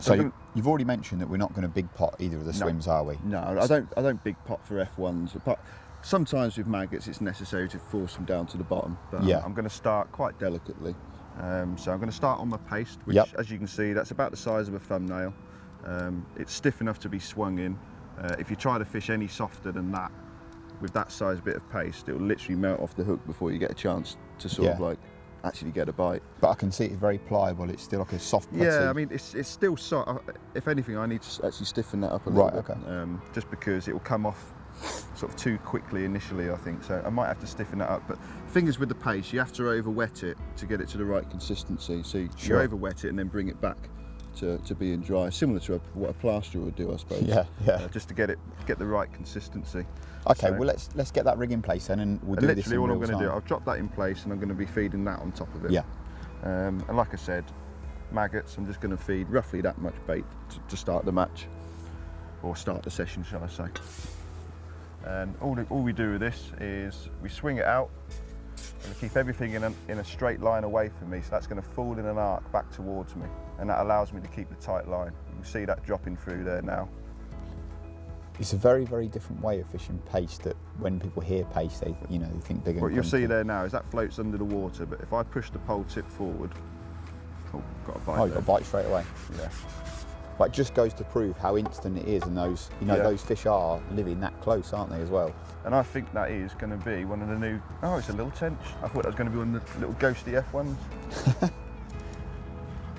So you've already mentioned that we're not going to big pot either of the swims, are we? No, I don't big pot for F1s. But sometimes with maggots it's necessary to force them down to the bottom. But I'm going to start quite delicately. So I'm going to start on my paste, which as you can see, that's about the size of a thumbnail. It's stiff enough to be swung in. If you try to fish any softer than that, with that size bit of paste, it will literally melt off the hook before you get a chance to sort of like actually get a bite. But I can see it's very pliable. It's still like a soft putty. Yeah, I mean it's still soft. If anything, I need to actually stiffen that up a little bit. Just because it will come off sort of too quickly initially, I think. So I might have to stiffen that up. But the thing is with the paste, you have to over wet it to get it to the right consistency. So you over wet it and then bring it back to being dry, similar to what a plaster would do, I suppose. Just to get the right consistency. Okay, well let's get that rig in place then, and we'll do this in real time. Literally all I'm going to do, I'll drop that in place, and I'm going to be feeding that on top of it. Yeah. And like I said, maggots, I'm just going to feed roughly that much bait to start the match, or start the session, shall I say. And all we do with this is we swing it out, and we keep everything in a straight line away from me, so that's going to fall in an arc back towards me, and that allows me to keep the tight line. You can see that dropping through there now. It's a very, very different way of fishing paste. That when people hear paste, they think bigger. What you'll see there now is that floats under the water, but if I push the pole tip forward, got a bite. Oh, you got a bite straight away. Yeah. But it just goes to prove how instant it is, and those those fish are living that close, aren't they, as well? And I think that is going to be one of the new. Oh, it's a little tench. I thought that was going to be one of the little ghosty F1s.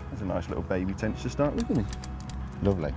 There's a nice little baby tench to start with, isn't it? Lovely.